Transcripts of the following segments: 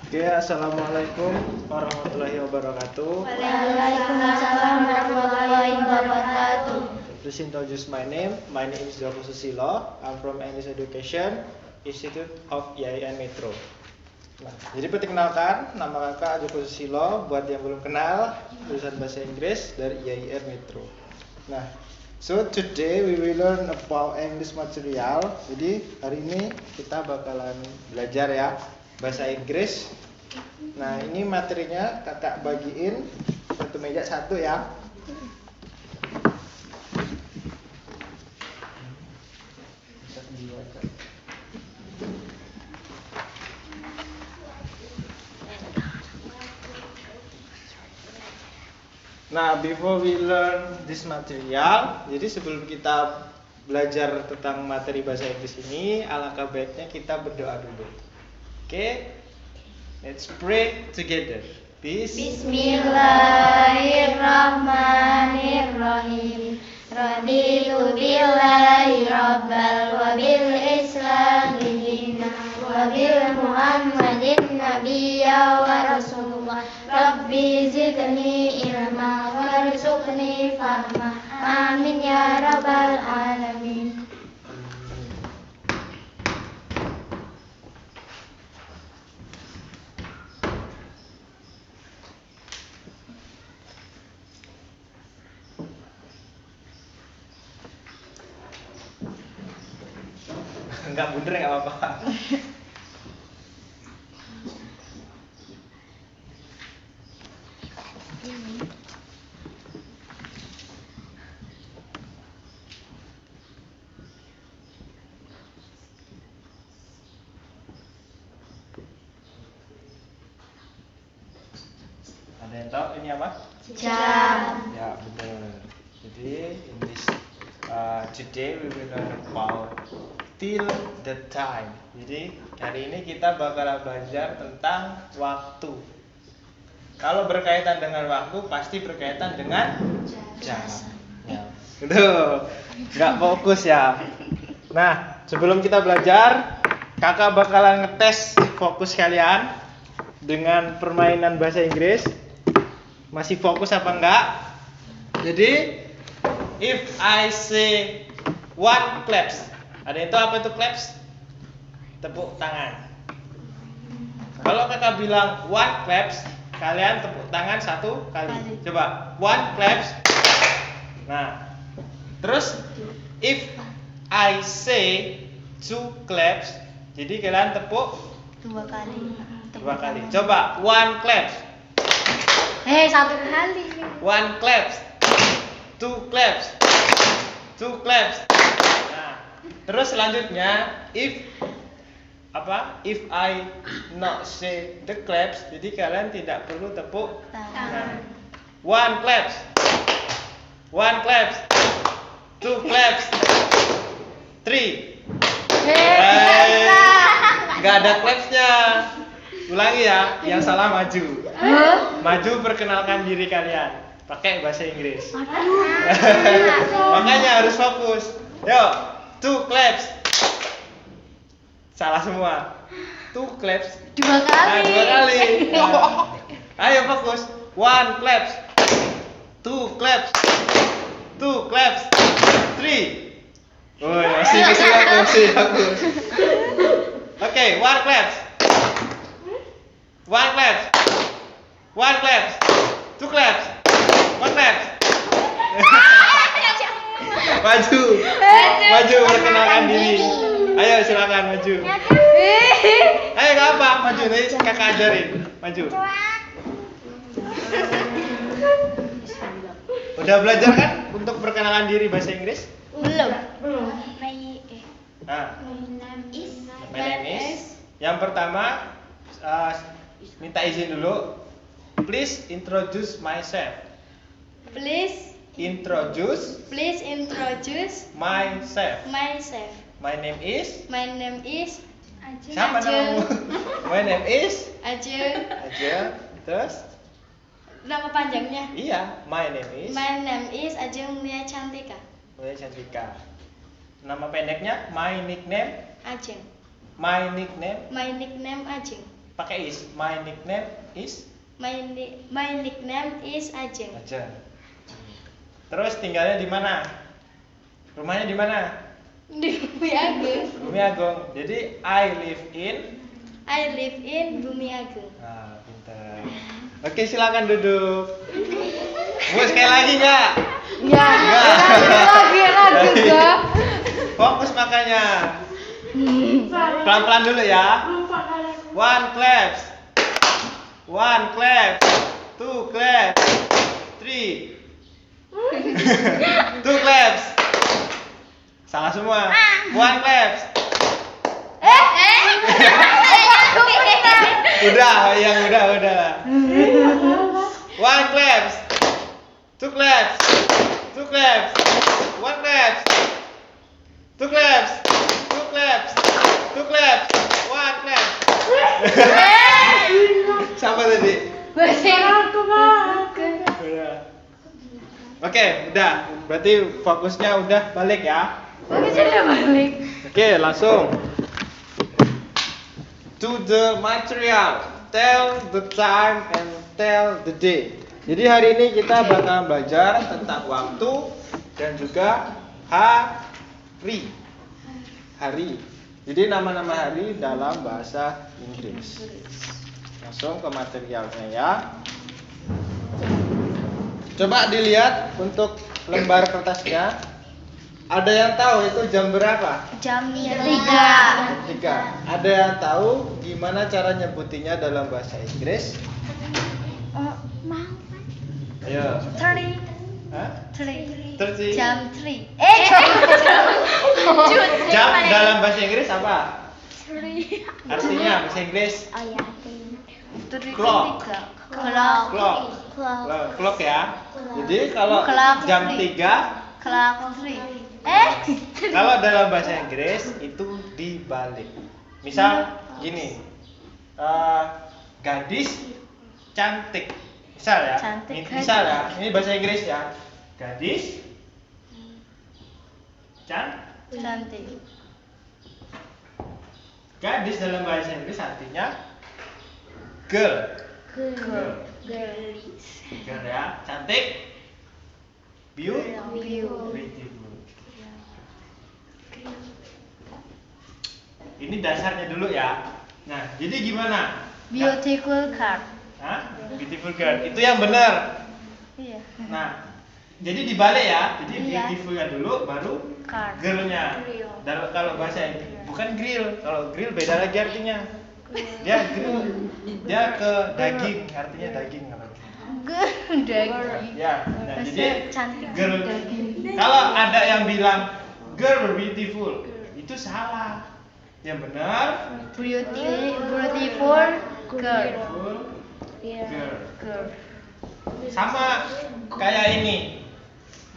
Oke, assalamualaikum warahmatullahi wabarakatuh. Waalaikumsalam warahmatullahi wabarakatuh. Please introduce my name. My name is Joko Susilo. I'm from English Education Institute of IAIN Metro. Nah, jadi perkenalkan, nama kakak Joko Susilo. Buat yang belum kenal, jurusan bahasa Inggris dari IAIN Metro. Nah, so today we will learn about English material. Jadi hari ini kita bakalan belajar ya bahasa Inggris. Nah, ini materinya kakak bagiin satu meja satu ya. Nah, before we learn this material, jadi sebelum kita belajar tentang materi bahasa Inggris ini, alangkah baiknya kita berdoa dulu. Oke, let's pray together. Bismillahirrahmanirrahim. Raditu billahi rabbal wa bil islami dinan wa bil muhammadin nabiyya wa rasulullah. Rabbi zidni ilma warzuqni fahma. Amin ya rabbal alamin. Enggak bundar enggak apa-apa. Ada yang tahu ini apa? Jam. Ya, benar. Jadi in this today we will learn about till the time. Jadi hari ini kita bakal belajar tentang waktu. Kalau berkaitan dengan waktu pasti berkaitan dengan jam. Ya, betul. Nggak fokus ya. Nah, sebelum kita belajar, kakak bakalan ngetes fokus kalian dengan permainan bahasa Inggris. Masih fokus apa enggak? Jadi, if I say one claps, ada itu apa itu claps? Tepuk tangan. Kalau kakak bilang one claps, kalian tepuk tangan satu kali. Coba, one claps. Nah, terus if I say two claps, jadi kalian tepuk Dua kali. Coba, one claps. Satu kali. One claps, two claps, two claps. Nah, terus selanjutnya if I not say the claps, jadi kalian tidak perlu tepuk tangan. One claps, one claps, two claps, three. Nggak ada clapsnya. Ulangi ya, yang salah maju. Maju perkenalkan diri kalian pakai bahasa Inggris. Makanya harus fokus. Yuk, two claps. Salah semua. Two claps. Dua kali. Dua kali. Ayo fokus. One claps. Two claps. Two claps. Three. Oh, masih fokus. Oke, one claps. One claps, one claps, two claps, one claps. Maju perkenalkan diri. Ayo silakan maju. Ayo nggak apa, maju nanti kakak ajarin. Maju. Udah belajar kan untuk perkenalan diri bahasa Inggris? Belum. Nah, My name is. Yang pertama minta izin dulu. Please introduce myself. Please Introduce myself. My name is. Siapa Ajeng. namamu? My name is. Ajeng. Terus? Nama panjangnya? Iya, my name is. My name is Ajeng Mulia Cantika. Mulia Cantika. Nama pendeknya my nickname. Ajeng. My nickname. My nickname Ajeng. pakai is. My nickname is My nickname is Ajeng. Ajeng. Terus tinggalnya di mana? Rumahnya di mana? Di Bumi Agung. Bumi Agung. Jadi I live in. Bumi Agung. Nah, pintar. Oke, silakan duduk. Bu, sekali lagi nggak? Ya, lagi juga. Fokus makanya. Pelan-pelan dulu ya. One claps. Two claps. Three. Two claps. Salah semua. One claps. Udah. One claps. Two claps. One claps. Two claps. One claps. Siapa tadi? Udah. Oke, udah. Berarti fokusnya udah balik ya. Oke, langsung. To the material. Tell the time and tell the day. Jadi hari ini kita bakal belajar tentang waktu dan juga hari. Jadi nama-nama hari dalam bahasa Inggris. Langsung ke materialnya ya. Coba dilihat untuk lembar kertasnya. Ada yang tahu itu jam berapa? Jam 3. Jam 3. Ada yang tahu gimana cara nyebutinya dalam bahasa Inggris? Mau. Ayo. 3. Hah? 3. 30. Jam 3. Jam dalam bahasa Inggris apa? 3. Artinya bahasa Inggris Oh ya. Clock. Clock ya. Jadi kalau Clock jam 3. 3, Clock 3. kalau dalam bahasa Inggris itu dibalik. Misal gini, gadis cantik. Misal ya. Cantik. Misal ya. Ini bahasa Inggris ya. Gadis Cantik. Gadis dalam bahasa Inggris artinya girl. Girl ya. Cantik. Beautiful. Ini dasarnya dulu ya. Nah, jadi gimana? Beautiful car. Hah? Beautiful girl. Itu yang benar. Iya. Nah, jadi dibalik ya. Jadi Iya. beautiful-nya dulu baru Car. girl-nya. Dan kalau bahasa Inggris bukan grill. Kalau grill beda lagi artinya. Dia grill. Dia ke daging, artinya daging kalau gitu. Daging. Ya. Nah, jadi Cantik. girl. Kalau ada yang bilang girl beautiful, itu salah. Yang benar Beautiful girl. girl. Sama kayak ini.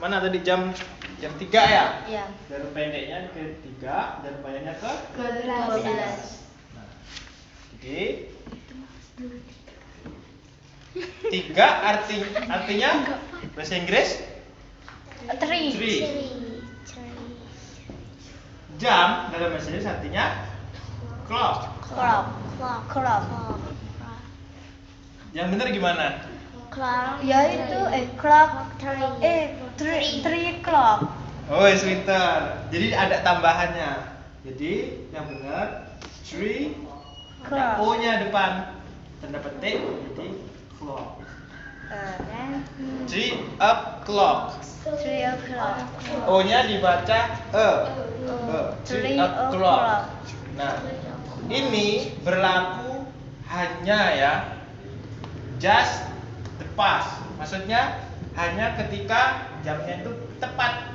Mana tadi jam 3 ya? Iya. Dari pendeknya ke 3, dan panjangnya ke 12. Nah, jadi 3 artinya bahasa Inggris 3. jam dalam bahasa Inggris artinya clock. Clock. Yang benar gimana? Ya itu clock 3 clock. Oh, pintar. Jadi ada tambahannya. Jadi yang benar 3 ada Clock. O-nya depan. Tanda petik jadi clock. 3 o'clock. 3 o'clock. O-nya dibaca e. 3 3 o'clock. o'clock. Nah, ini berlaku hanya ya just the past. Maksudnya hanya ketika jamnya itu tepat.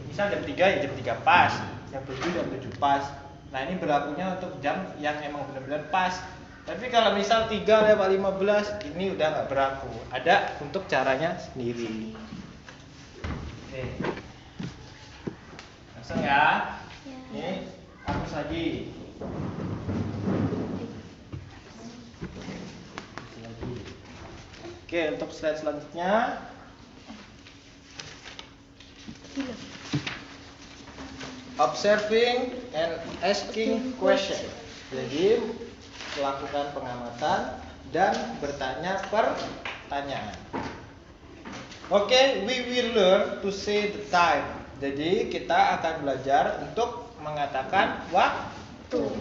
Misal jam 3 ya jam 3 pas, jam 7 pas. Nah, ini berlakunya untuk jam yang emang benar-benar pas. Tapi kalau misal 3:15 ini udah nggak berlaku. Ada untuk caranya sendiri. Oke. Langsung ya. Ini hapus lagi. Oke, untuk slide selanjutnya. Observing and asking question. Jadi melakukan pengamatan dan bertanya pertanyaan. Oke, we will learn to say the time. Jadi kita akan belajar untuk mengatakan waktu.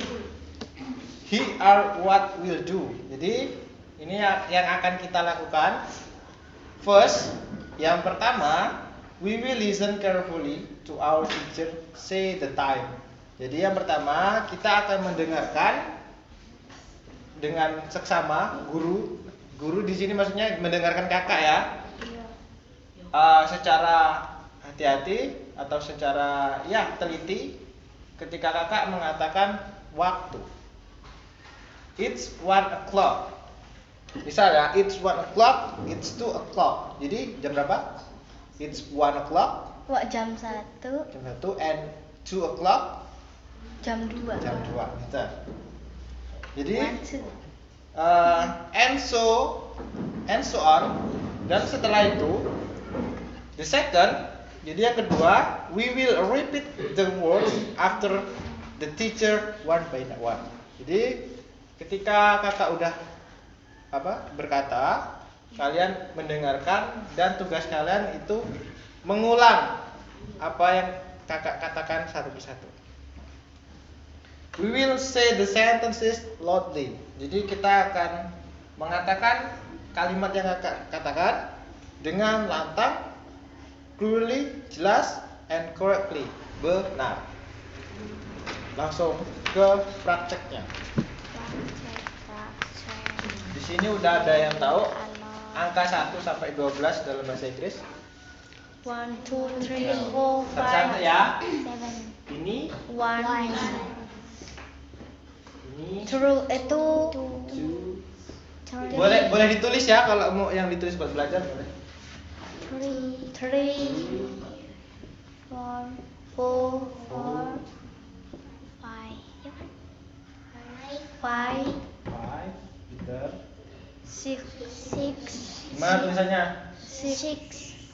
Here are what we'll do. Jadi ini yang akan kita lakukan. First, yang pertama, we will listen carefully to our teacher say the time. Jadi yang pertama kita akan mendengarkan dengan seksama guru. Guru di sini maksudnya mendengarkan kakak ya. Secara hati-hati atau secara teliti ketika kakak mengatakan waktu. It's 1 o'clock. Misal ya, it's 1 o'clock, it's 2 o'clock. Jadi jam berapa? It's 1 o'clock. Jam 1. Jam 1 and 2 o'clock. Jam 2. Jam 2, gitu. Jadi 1, 2. And so on. Dan setelah itu, the second, jadi yang kedua, we will repeat the words after the teacher one by one. Jadi ketika kakak udah berkata, kalian mendengarkan dan tugas kalian itu mengulang apa yang kakak katakan satu persatu. We will say the sentences loudly. Jadi kita akan mengatakan kalimat yang kakak katakan dengan lantang, clearly, jelas, and correctly. Benar. Langsung ke prakteknya. Di sini udah ada yang tahu angka 1 sampai 12 dalam bahasa Inggris? 1, 2, 3, 4, 5, Satu-satu ya. 7. Ini 1. ini True itu boleh ditulis ya, kalau mau yang ditulis buat belajar boleh. 3, 4, 4, 5, 6, Gimana tulisannya? 6,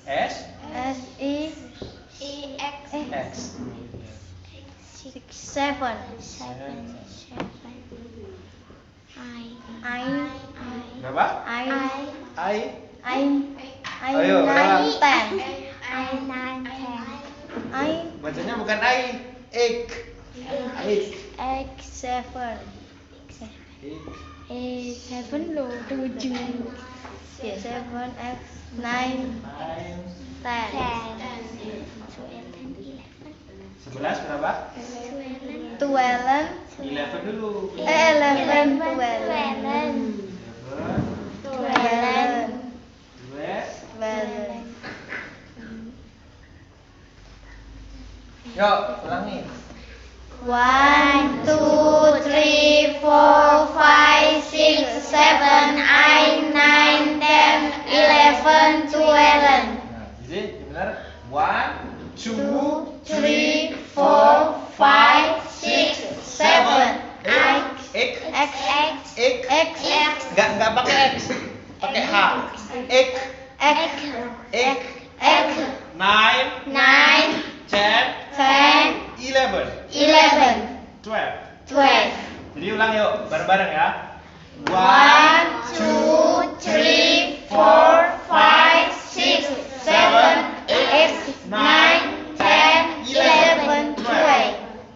S S, E, X 6, 7, berapa? I, Ayo, 9, 10. I, bacanya bukan I, egg. X, 7. Egg. 7 loh, 7. 7, X, 9, 10. 11 berapa? 12, 11 dulu. 11, 12. 12. Yuk, ulangi. 1, 2, 3, 4, 5, 6, 7, 8, 9, 10, 11, 12. Nah, jadi benar. 1, 2, 3, 4, 5, 6, 7, 8, X, Enggak pakai X. Pakai H. X, 9, 9, 10, 10, 11, 11, 12. 12. Jadi ulang yuk, bareng-bareng ya. 1, 2, 3, 4, 5, 6, 7, 8, 9, 10, 11,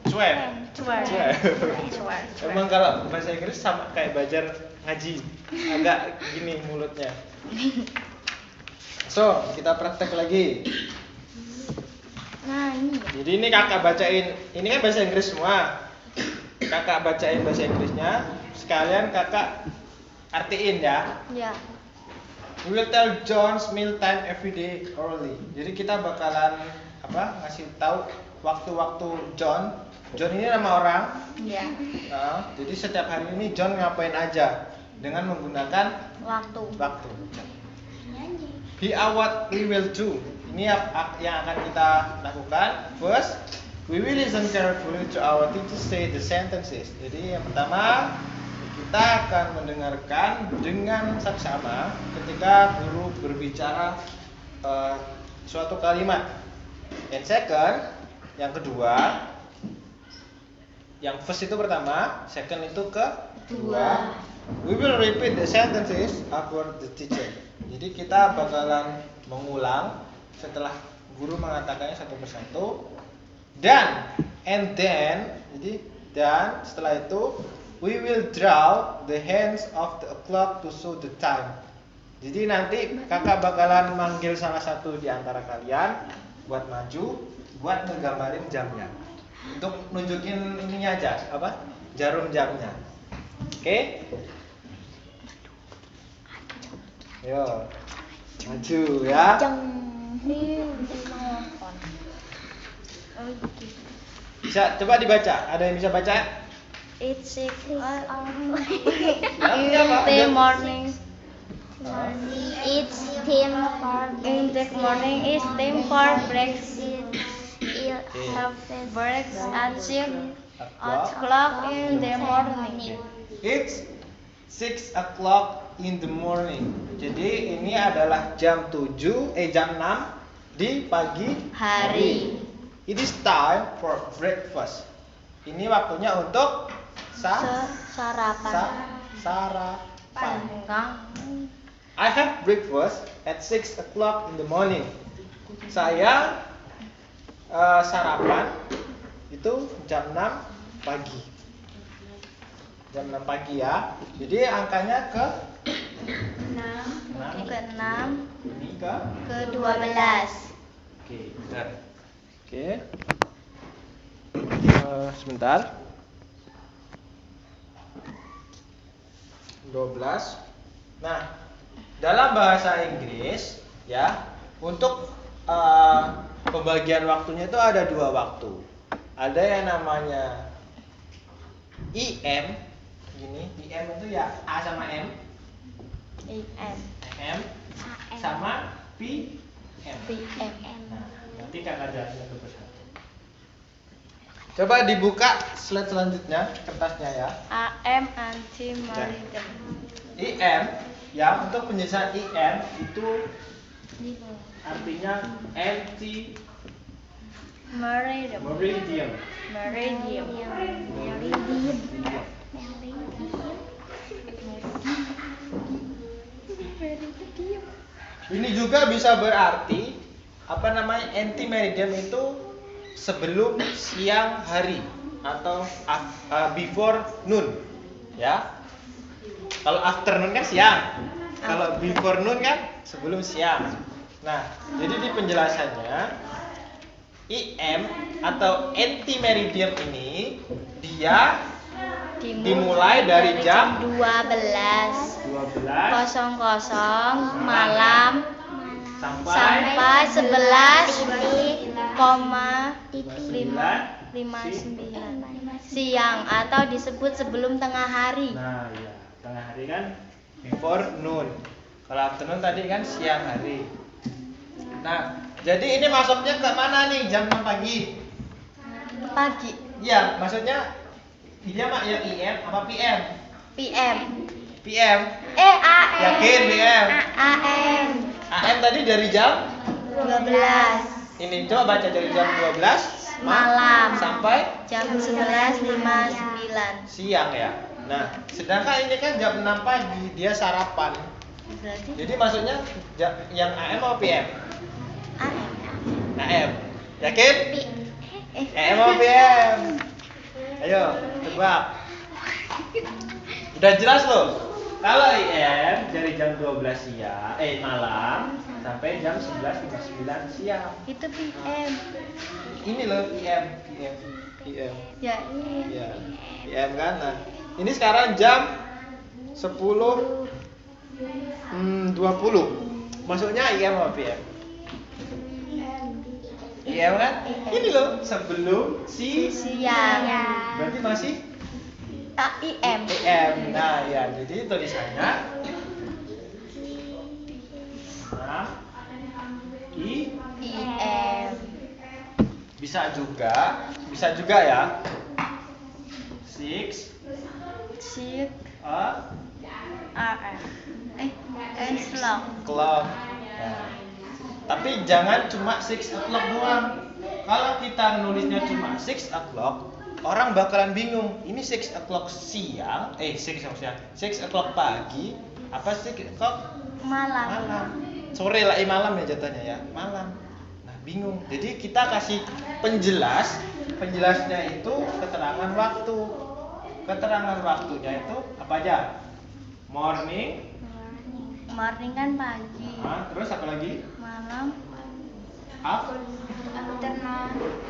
12. 12. Emang kalau bahasa Inggris sama kayak belajar ngaji, agak gini mulutnya. So, kita praktek lagi. Nah, ini. Jadi ini kakak bacain, ini kan bahasa Inggris semua. Kakak bacain bahasa Inggrisnya, sekalian kakak artiin ya. Ya. We will tell John's meal time every day early. Jadi kita bakalan ngasih tahu waktu-waktu John. John ini nama orang. Ya. Nah, jadi setiap hari ini John ngapain aja dengan menggunakan Waktu. Here are what we will do. Ini yang akan kita lakukan. First, we will listen carefully to our teacher say the sentences. Jadi yang pertama, kita akan mendengarkan dengan saksama ketika guru berbicara suatu kalimat. And second, yang kedua, yang first itu pertama, second itu Dua. We will repeat the sentences after the teacher. Jadi kita bakalan mengulang setelah guru mengatakannya satu persatu. Dan and then, jadi dan setelah itu we will draw the hands of the clock to show the time. Jadi nanti kakak bakalan manggil salah satu di antara kalian buat maju, buat ngegambarin jamnya. Untuk nunjukin ininya aja, apa? Jarum jamnya. Oke? Yo, maju ya. Bisa coba dibaca. Ada yang bisa baca? It's 6 Ya, apa? in the morning. It's time for In the morning is time for breakfast. Breaks at 6 o'clock in the morning. It's 6 o'clock in the morning. Jadi ini adalah jam 6 di pagi hari. It is time for breakfast. Ini waktunya untuk Sarapan. sarapan. Kang. I have breakfast at 6 o'clock in the morning. Saya sarapan itu jam 6 pagi. Jam 6 pagi ya. Jadi angkanya ke 6. Ke 6. Ini ke 12. Oke, benar. Oke. Sebentar. 12. Nah, dalam bahasa Inggris ya, untuk pembagian waktunya itu ada dua waktu. Ada yang namanya IM, gini, IM itu ya A sama M, M sama PM. Nah, nanti kakak jelasin satu persatu. Coba dibuka slide selanjutnya, kertasnya ya. AM anti-meridian. IM, ya untuk penjelasan IM itu artinya anti Meridian. meridian. Meridian. Ini juga bisa berarti apa namanya, anti meridian itu sebelum siang hari atau before noon, ya. Kalau afternoon kan siang, kalau before noon kan sebelum siang. Nah, jadi di penjelasannya IM atau anti meridian ini dia dimulai dari jam 12.00 12 malam sampai 11,59 siang atau disebut sebelum tengah hari. Nah, ya, tengah hari kan before noon. Kalau afternoon tadi kan siang hari. Nah, jadi ini masuknya ke mana nih jam 6 pagi? Pagi. Iya, maksudnya dia mak yang IM apa PM? PM. PM. AM. Yakin PM? AM. AM tadi dari jam 12 ini, coba baca dari jam 12 malam sampai jam 11.59. siang ya. Nah, sedangkan ini kan jam 6 pagi, dia sarapan. Berarti Jadi maksudnya yang AM atau PM? AM. AM. Yakin? AM atau PM? Ayo, tebak. Udah jelas loh. Kalau IM dari jam 12 siang, malam sampai jam 11.59 siang. Itu PM. Ini loh IM. Ya ini. Ya, IM kan. Nah, ini sekarang jam 10.20. Masuknya IM apa PM? IM kan? Ini loh sebelum Siang. berarti masih IM. IM. Nah, ya, jadi tulisannya IM. bisa juga ya. 6 Sik. o'clock. Slong. Nah, tapi jangan cuma 6 o'clock doang. Kalau kita nulisnya cuma 6 o'clock, orang bakalan bingung. Ini 6 o'clock siang, 6 o'clock pagi, apa 6 o'clock malam? Sore lah, malam ya jatuhnya ya, malam. Nah bingung. Jadi kita kasih penjelasnya itu keterangan waktu. Keterangan waktunya itu apa aja? Morning. Morning kan pagi. Terus apa lagi? Malam. Afternoon.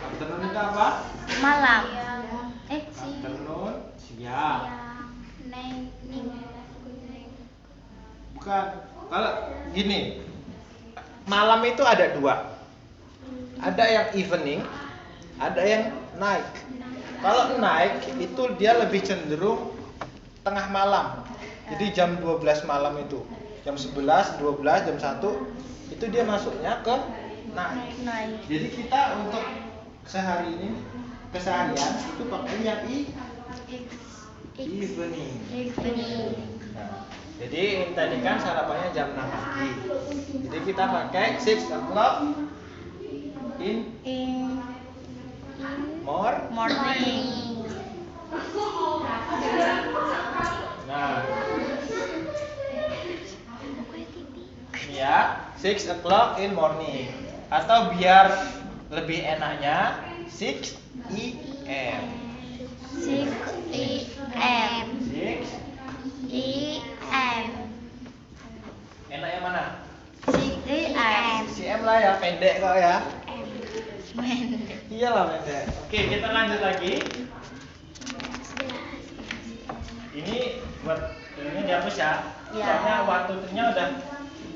Afternoon itu apa? Malam. Afternoon, siang. Bukan. Kalau gini, malam itu ada dua. Ada yang evening, ada yang night. Kalau night itu dia lebih cenderung tengah malam. Jadi jam 12 malam itu. Jam 11, 12, jam 1 itu dia masuknya ke night. Jadi kita untuk keseharian itu pakai yang evening. Nah, jadi tadi kan sarapannya jam 6 pagi. Jadi kita pakai 6 o'clock in morning. Nah, ya 6 o'clock in morning. Atau biar lebih enaknya 6 AM. 6 AM. 6 AM. enak yang mana? 6 AM. CM lah ya, pendek kok ya. Pendek. Iyalah pendek. Oke, kita lanjut lagi. Ini buat ini dihapus ya. Ya. Soalnya waktu nya udah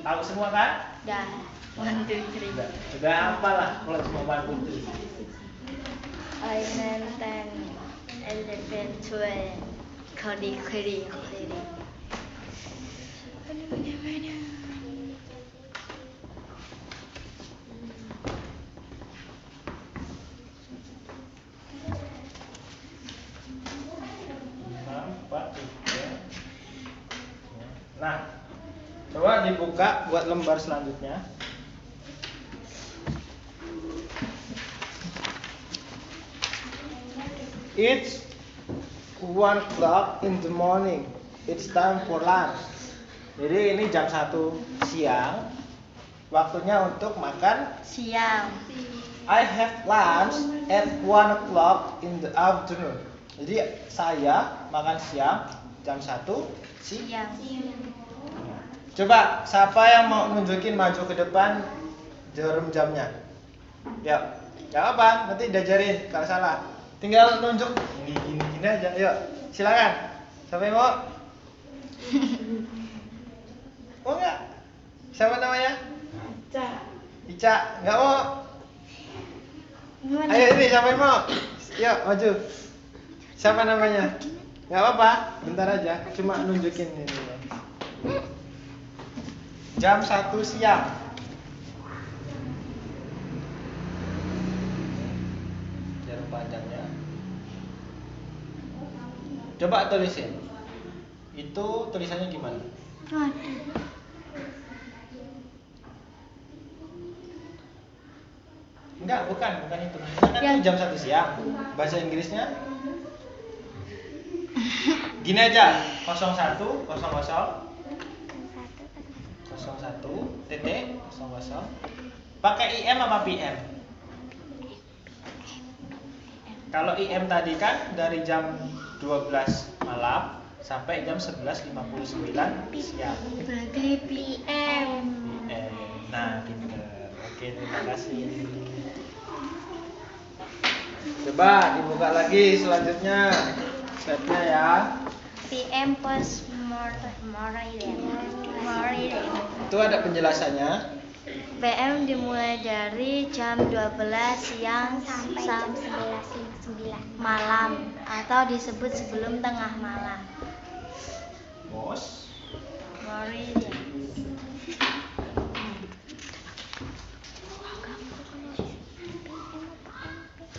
tahu semua kan? Dah. 1, 2, 3. Udah hafal lah kalau semua waktu itu. 9, 10, 11, 12. Kali. Nah, coba dibuka buat lembar selanjutnya. It's 1 o'clock in the morning. It's time for lunch. Jadi ini jam 1 siang. Waktunya untuk makan Siang. I have lunch at 1 o'clock in the afternoon. Jadi saya makan siang jam 1 siang. Coba siapa yang mau nunjukin maju ke depan jarum jamnya? Yuk, gak apa, nanti diajarin kalau salah. Tinggal nunjuk gini aja. Yuk, silakan. Siapa yang mau? Mau nggak? Siapa namanya? Ica. Nggak mau? Gimana? Ayo ini siapa yang mau? Yuk maju. Siapa namanya? Nggak apa-apa, bentar aja. Cuma nunjukin ini. Jam 1 siang. Jarum panjangnya. Coba tulisin. Itu tulisannya gimana? Enggak, bukan itu. Kan itu jam 1 siang. Bahasa Inggrisnya gini aja, 01 titik 00. Pakai IM apa PM? Kalau IM tadi kan dari jam 12 malam sampai jam 11.59 siang. Berarti PM. Nah, pinter. Oke, terima kasih. Coba dibuka lagi selanjutnya. Stepnya ya. PM post morning. Itu ada penjelasannya. PM dimulai dari jam 12 siang sampai jam 11 malam atau disebut sebelum tengah malam. Bos. Meridian.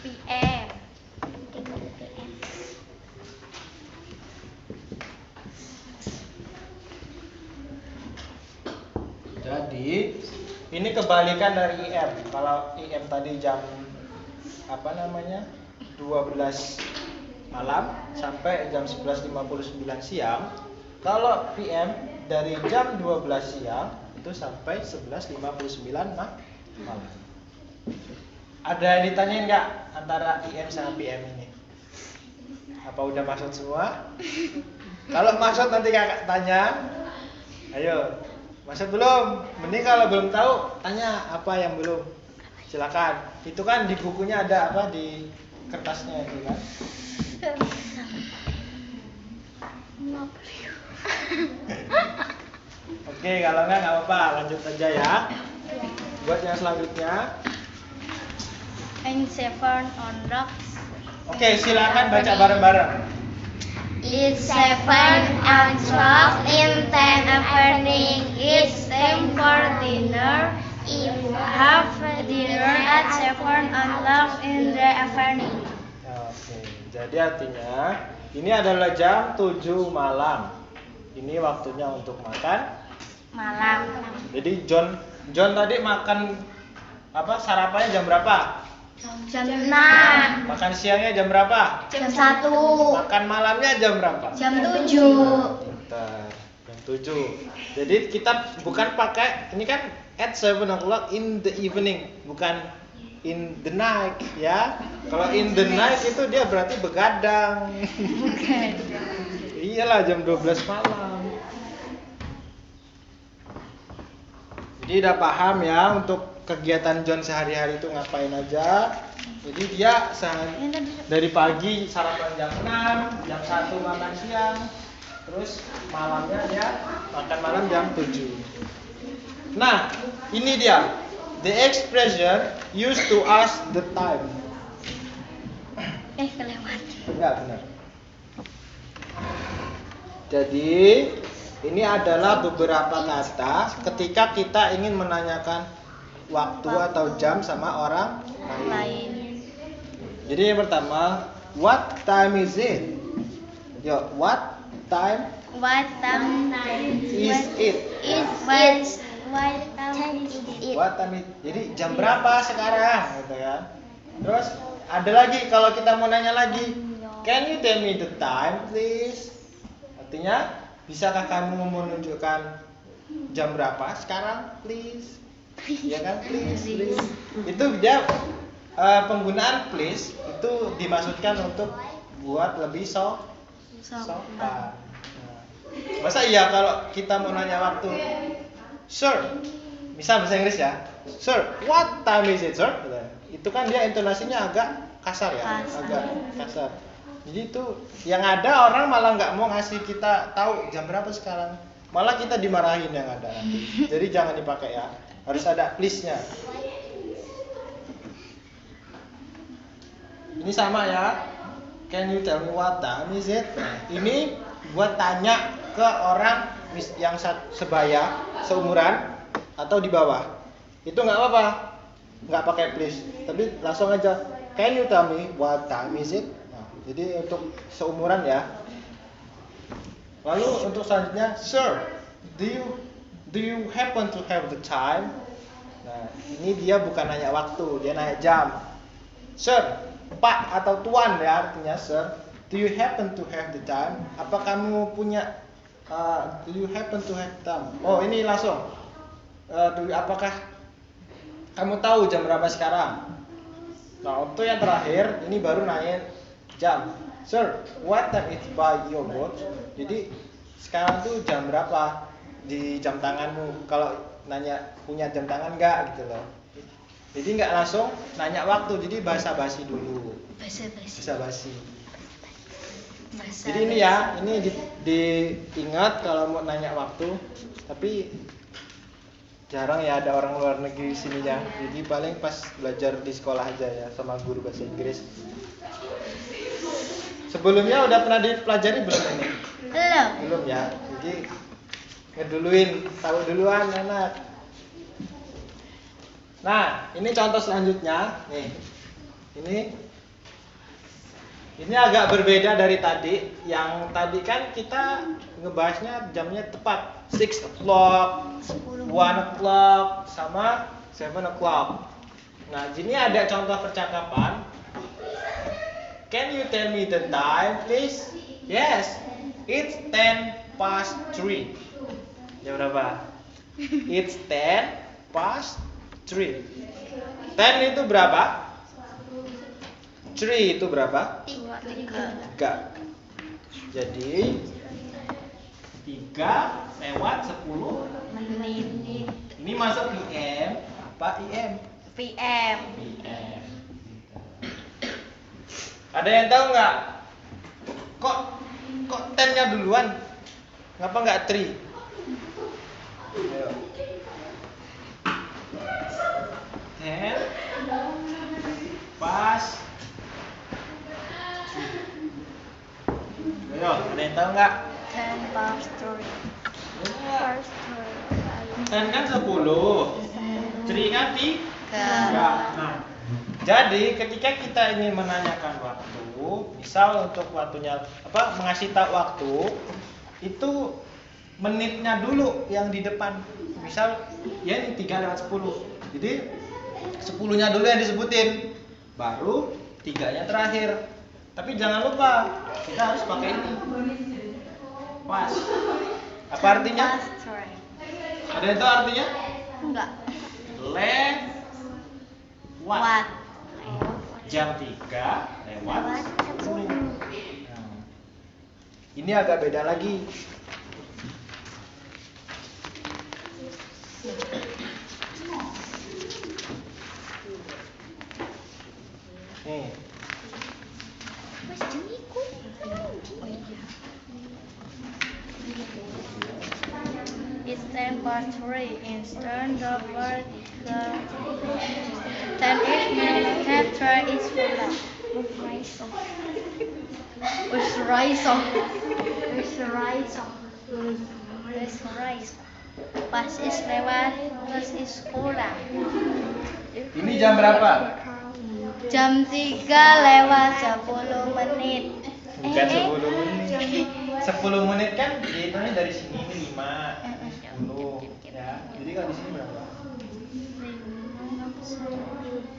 PM. Jadi ini kebalikan dari IM. Kalau IM tadi jam 12 malam sampai jam 11.59 siang. Kalau PM dari jam 12 siang itu sampai 11.59 malam. Ada yang ditanyain nggak antara IM sama PM ini? Apa udah maksud semua? Kalau maksud nanti kakak tanya. Ayo, maksud belum? Mending kalau belum tahu tanya apa yang belum. Silakan. Itu kan di bukunya ada apa di kertasnya itu kan? Oke, kalau nggak apa-apa, lanjut aja ya. Buat yang selanjutnya. And 7 on rocks. Oke, silakan baca bareng-bareng. It's 7 o'clock in 10 evening. It's time for dinner. Have dinner at 7 o'clock in the evening. Oke, jadi artinya ini adalah jam 7 malam. Ini waktunya untuk makan Malam. Jadi John tadi makan apa sarapannya jam berapa? Jam 6. Makan siangnya jam berapa? Jam 1. Makan malamnya jam berapa? Jam 7. Pintar. Jam 7. Jadi kita bukan pakai ini kan at 7 o'clock in the evening, bukan in the night ya. Kalau in the night itu dia berarti begadang. Iyalah jam 12 malam. Jadi udah paham ya untuk kegiatan John sehari-hari itu ngapain aja. Jadi dia dari pagi sarapan jam 6, jam 1 makan siang, terus malamnya dia makan malam jam 7. Nah, ini dia. The expression used to ask the time. Kelewat. Enggak benar. Jadi ini adalah beberapa kata ketika kita ingin menanyakan waktu atau jam sama orang lain. Jadi yang pertama, what time is it? Yo, what time What time is it? What time is it? What time is? Jadi jam berapa sekarang gitu kan. Terus ada lagi kalau kita mau nanya lagi, can you tell me the time please? Artinya, bisakah kamu menunjukkan jam berapa sekarang please? Ya kan, please. Itu dia penggunaan please itu dimaksudkan untuk buat lebih sopan. Nah, masa iya kalau kita mau nanya waktu, sir, misal bahasa Inggris ya, sir, what time is it, sir? Itu kan dia intonasinya agak kasar ya, agak kasar. Jadi itu yang ada orang malah nggak mau ngasih kita tahu jam berapa sekarang, malah kita dimarahin yang ada nanti. Jadi jangan dipakai ya, harus ada please-nya. Ini sama ya, can you tell me what time is it? Ini buat tanya ke orang yang sebaya, seumuran atau di bawah. Itu nggak apa-apa, nggak pakai please, tapi langsung aja, can you tell me what time is it? Jadi untuk seumuran ya. Lalu untuk selanjutnya, sir, do you happen to have the time? Nah, ini dia bukan nanya waktu, dia nanya jam. Sir, Pak atau Tuan ya artinya sir. Do you happen to have the time? Apa kamu punya? Do you happen to have time? Oh ini langsung. Apakah kamu tahu jam berapa sekarang? Nah untuk yang terakhir ini baru nanya jam. Sir, what time is by your watch? Jadi sekarang tuh jam berapa di jam tanganmu? Kalau nanya punya jam tangan nggak gitu loh. Jadi nggak langsung nanya waktu, jadi basa-basi dulu. Basa-basi. Jadi ini ya, ini diingat kalau mau nanya waktu, tapi jarang ya ada orang luar negeri sininya. Jadi paling pas belajar di sekolah aja ya sama guru bahasa Inggris. Sebelumnya udah pernah dipelajari belum ini? Belum ya. Jadi ngeduluin, tahu duluan anak. Nah, ini contoh selanjutnya. Nih. Ini agak berbeda dari tadi. Yang tadi kan kita ngebahasnya jamnya tepat 6 o'clock, 1 o'clock, sama 7 o'clock. Nah, sini ada contoh percakapan. can you tell me the time, please? Yes, it's 3:10. Jam berapa? It's 3:10. 10 itu berapa? 3 itu berapa? 3. Jadi 3:10. menit. Ini masuk PM apa IM? PM. PM. Ada yang tahu nggak? Kok 10-nya duluan? Ngapa nggak 3? Ayo. 10 pas. Ayo, ada yang tahu nggak? 10 past 3. Past 10 kan 10. 3 kan 3. 3. Nah, jadi ketika kita ingin menanyakan waktu, misal untuk waktunya mengasih tahu waktu, itu menitnya dulu yang di depan. Misal ya ini 3:10. Jadi 10-nya dulu yang disebutin, baru 3-nya terakhir. Tapi jangan lupa kita harus pakai ini. Pas. Apa artinya? Past 3. Ada yang tahu artinya? Enggak. Lewat. What? Jam 3:10. Nah, ini agak beda lagi. Nih. It's 10 past 3 instant double 10 is 3 is full. With rice. Pas is lewat, plus is kurang. Ini jam berapa? Jam 3:10. Bukan 10 menit. 10 menit kan dihitungnya dari sini ini 5, 10 ya. Jadi kalau di sini berapa?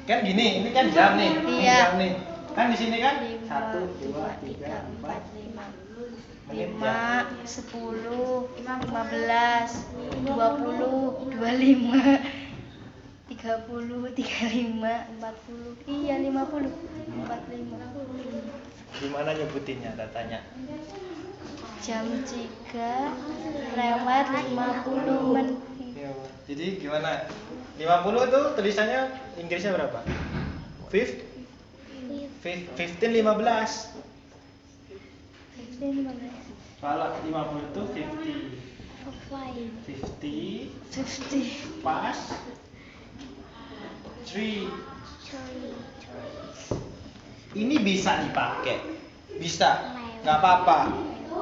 Kan gini, ini kan jam nih. Ini Iya. jam nih. Kan di sini kan 1, 1, 2, 3, 4 menit 5, ya. 10, 15, 20, 25, 30, 35, 40. Iya, 50, 45. Gimana nyebutinnya datanya? Jam 3:50 menit. Jadi gimana? 50 itu tulisannya Inggrisnya berapa? 15, 15. Kalau 50 itu 50 pas 3. Ini bisa dipakai, bisa, nggak apa-apa,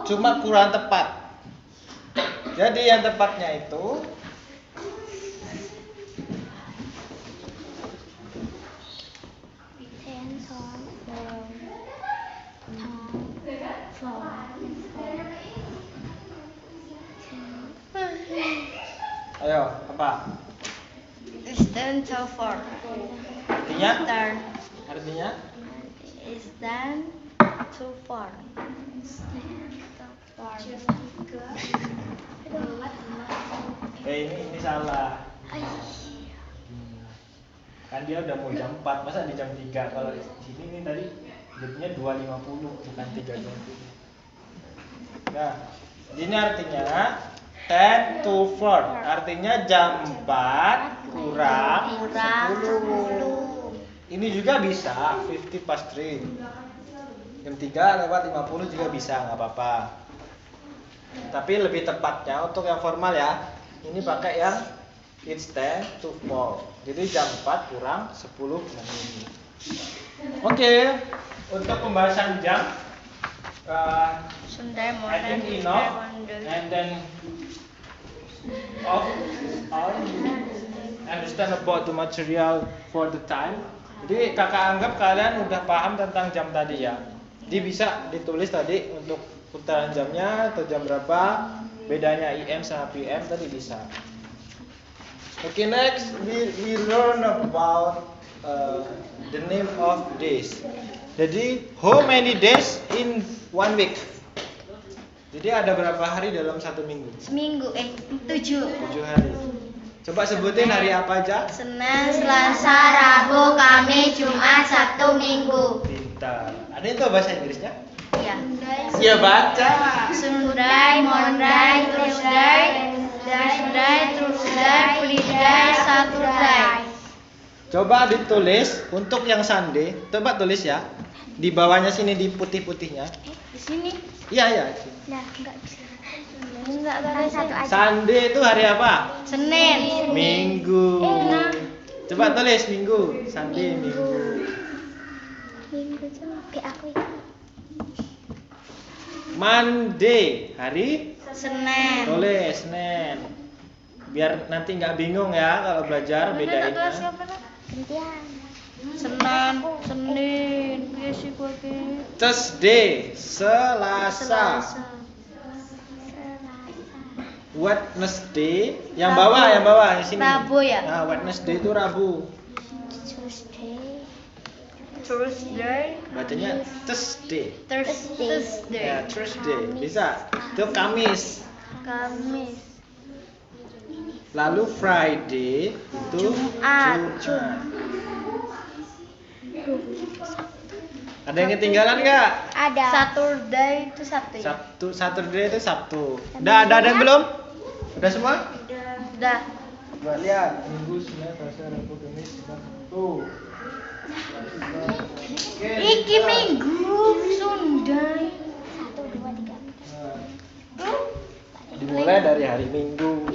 cuma kurang tepat. Jadi yang tepatnya itu ayo apa? It's 10 to 4. Artinya? Turn. Artinya? It's 10 to 4. Ini salah. Kan dia udah mau jam 4, masa di jam 3? Kalau di sini ini tadi jadinya 2:50 bukan 3:20. Nah, ini artinya 10 to 4. Artinya jam 4 kurang 10. Ini juga bisa 50 past 3. Jam 3:50 juga bisa, nggak apa-apa. Tapi lebih tepatnya untuk yang formal ya, ini pakai yang it's 10 to 4. Jadi jam 4 kurang 10 menit. Oke, untuk pembahasan jam I think enough, and then all understand about the material for the time. Jadi kakak anggap kalian udah paham tentang jam tadi ya. Jadi bisa ditulis tadi untuk putaran jamnya atau jam berapa, bedanya IM sama PM tadi bisa. Okay, next we learn about the name of days. Jadi how many days in 1 week? Jadi ada berapa hari dalam satu minggu? Seminggu, 7. 7 hari. Coba sebutin hari apa aja? Senin, Selasa, Rabu, Kamis, Jumat, Sabtu, Minggu. Pintar. Ada itu bahasa Inggrisnya? Iya. Ya baca. Sunday, Monday, Tuesday, Thursday, Friday, Saturday. Coba ditulis untuk yang Sunday. Coba tulis ya. Di bawahnya sini di putih-putihnya. Di sini. Iya ya. Nah, enggak bisa. Enggak ada satu aja. Sunday itu hari apa? Senin. Minggu. Coba tulis minggu. Sunday minggu. Minggu cuma aku itu. Monday hari Senin. tulis Senin. Biar nanti nggak bingung ya kalau belajar bedainnya. Gantian. Senin, yes sih gue Thursday Selasa. Wednesday yang bawah yang sini. Rabu ya? Nah, Wednesday itu Rabu. Thursday, Bacanya Thursday. Thursday. Ya, Thursday. Bisa. Itu Kamis. Kamis. Lalu Friday itu Jumat. Ada yang ketinggalan nggak? Ada. Saturday itu Sabtu ya? Saturday itu Sabtu. Udah ada yang belum? Udah semua? Udah. Coba lihat. Minggu, Senin, Selasa, Rabu, Kamis, Jumat, Sabtu. Oke, Iki bisa. Minggu, Sunday. 1, 2, 3. Nah, dimulai dari hari Minggu.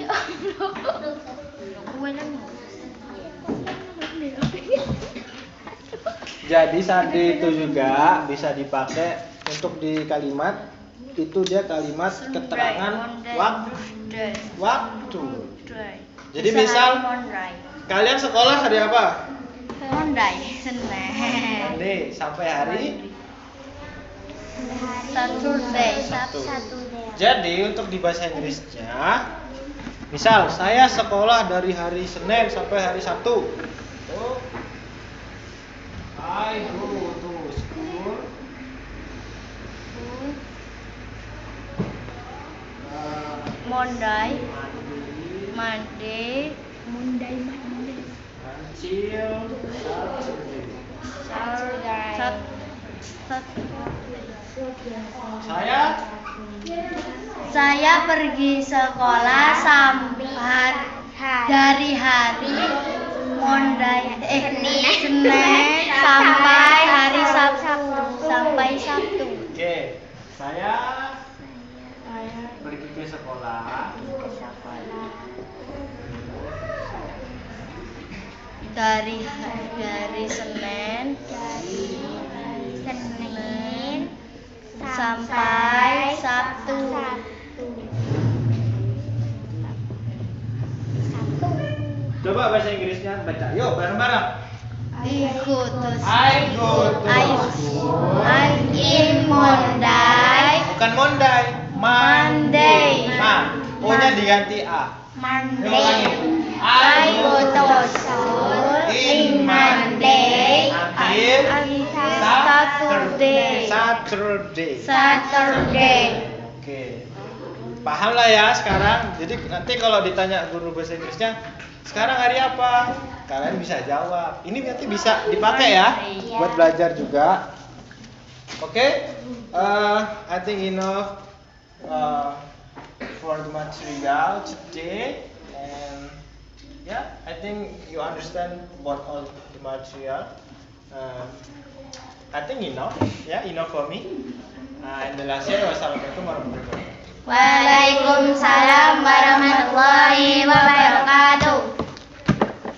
Jadi Sunday itu juga bisa dipakai untuk di kalimat itu dia kalimat keterangan waktu. Jadi misal kalian sekolah hari apa? Monday, Senin. Monday sampai hari Saturday. Sabtu. Jadi untuk di bahasa Inggrisnya, misal saya sekolah dari hari Senin sampai hari Sabtu. Oh, I go to school. Monday, Monday until Saturday. Saya pergi sekolah sampai dari hari Monday, Senin sampai hari Sabtu. Oke, saya pergi ke sekolah dari Senin sampai Sabtu. Coba bahasa Inggrisnya baca. Yuk bareng-bareng. I go to I go to school. in Monday. Bukan Monday, Monday. O-nya diganti A. Monday. I go to school in Monday Until Saturday. Saturday. Oke. Paham lah ya sekarang. Jadi nanti kalau ditanya guru bahasa Inggrisnya, sekarang hari apa? Kalian bisa jawab. Ini nanti bisa dipakai ya buat belajar juga. Oke. I think enough for the material today, and yeah, I think you understand about all the material. I think enough, yeah, enough for me. And the last year, wassalamualaikum warahmatullahi wabarakatuh. Waalaikumsalam warahmatullahi wabarakatuh.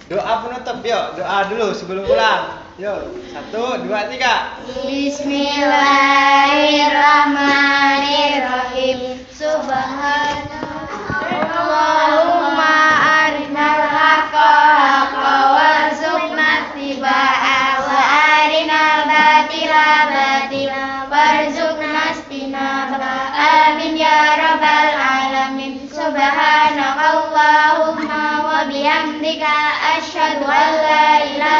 Doa penutup, yuk. Doa dulu sebelum pulang. Yuk, 1, 2, 3. Bismillahirrahmanirrahim. Subhanallahumma arinal haqqa haqqa warzuqna ittiba'a wa arinal batila batila warzuqna istinaba. Amin ya rabbal alamin. Subhanakallahumma wa bihamdika asyhadu an la ilaha